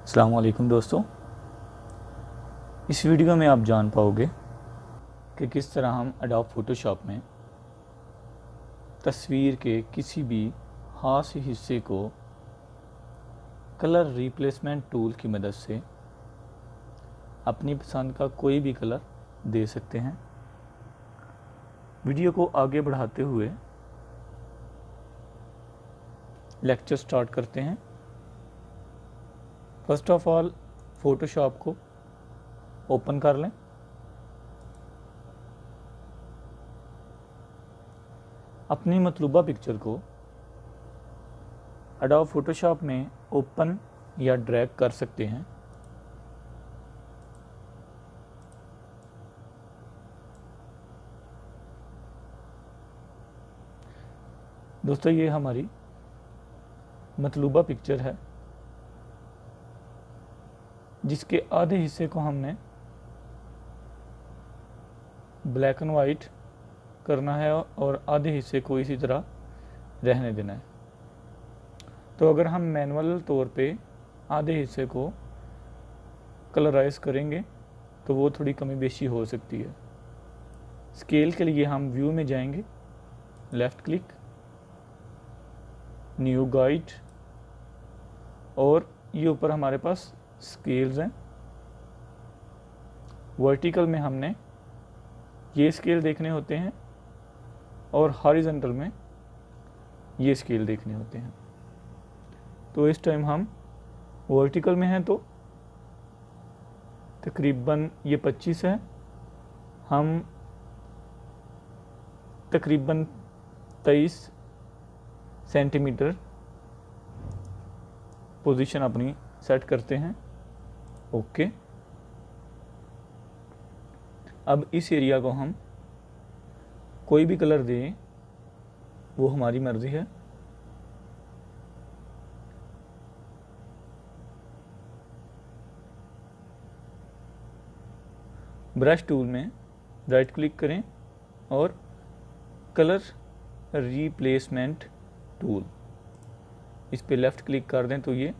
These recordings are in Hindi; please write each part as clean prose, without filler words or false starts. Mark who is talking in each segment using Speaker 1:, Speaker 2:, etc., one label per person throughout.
Speaker 1: अस्सलाम वालेकुम दोस्तों, इस वीडियो में आप जान पाओगे कि किस तरह हम एडोब फोटोशॉप में तस्वीर के किसी भी ख़ास हिस्से को कलर रिप्लेसमेंट टूल की मदद से अपनी पसंद का कोई भी कलर दे सकते हैं। वीडियो को आगे बढ़ाते हुए लेक्चर स्टार्ट करते हैं। फर्स्ट ऑफ ऑल फ़ोटोशॉप को ओपन कर लें। अपनी मतलूबा पिक्चर को एडोब फोटोशॉप में ओपन या ड्रैग कर सकते हैं। दोस्तों, ये हमारी मतलूबा पिक्चर है जिसके आधे हिस्से को हमने ब्लैक एंड वाइट करना है और आधे हिस्से को इसी तरह रहने देना है। तो अगर हम मैनुअल तौर पे आधे हिस्से को कलराइज करेंगे तो वो थोड़ी कमी बेशी हो सकती है। स्केल के लिए हम व्यू में जाएंगे, लेफ़्ट क्लिक, न्यू गाइड, और ये ऊपर हमारे पास स्केल्स हैं। वर्टिकल में हमने ये स्केल देखने होते हैं और हॉरिजॉन्टल में ये स्केल देखने होते हैं। तो इस टाइम हम वर्टिकल में हैं तो तकरीबन ये 25 है। हम तकरीबन 23 सेंटीमीटर पोजीशन अपनी सेट करते हैं। ओके, अब इस एरिया को हम कोई भी कलर दें, वो हमारी मर्ज़ी है। ब्रश टूल में राइट क्लिक करें और कलर रिप्लेसमेंट टूल, इस पे लेफ़्ट क्लिक कर दें तो ये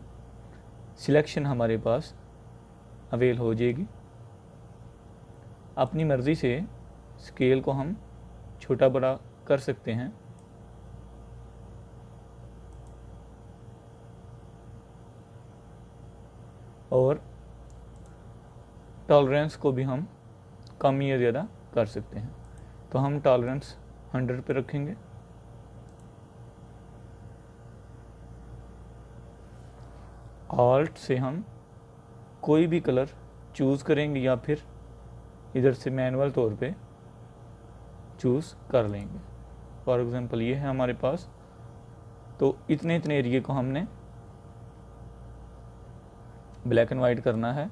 Speaker 1: सिलेक्शन हमारे पास अवेल हो जाएगी। अपनी मर्ज़ी से स्केल को हम छोटा बड़ा कर सकते हैं। और टॉलरेंस को भी हम कम या ज़्यादा कर सकते हैं। तो हम टॉलरेंस 100 पे रखेंगे। ऑल्ट से हम कोई भी कलर चूज़ करेंगे या फिर इधर से मैनुअल तौर पे चूज़ कर लेंगे। फॉर एग्ज़ाम्पल ये है हमारे पास, तो इतने एरिया को हमने ब्लैक एंड वाइट करना है।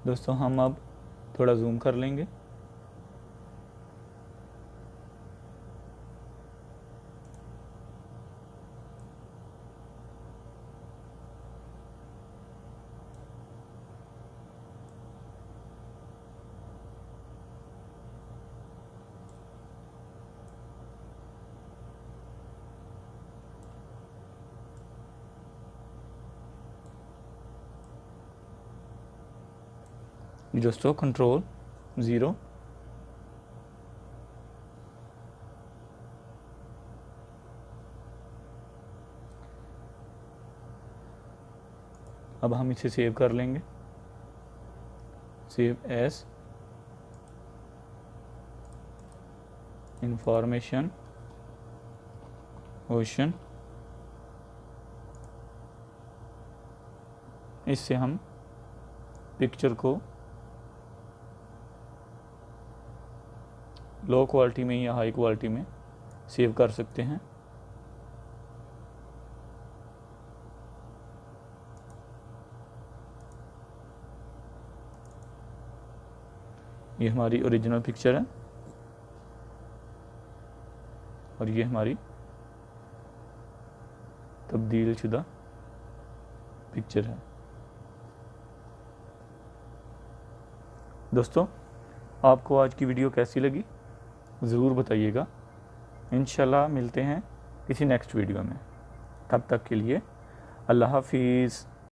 Speaker 1: दोस्तों, हम अब थोड़ा जूम कर लेंगे। दोस्तों, कंट्रोल 0, अब हम इसे सेव कर लेंगे। Save as information ocean. इससे हम पिक्चर को लो क्वालिटी में या हाई क्वालिटी में सेव कर सकते हैं। ये हमारी ओरिजिनल पिक्चर है और ये हमारी तब्दील शुदा पिक्चर है। दोस्तों, आपको आज की वीडियो कैसी लगी ज़रूर बताइएगा। इंशाल्लाह मिलते हैं किसी नेक्स्ट वीडियो में। तब तक के लिए अल्लाह हाफिज़।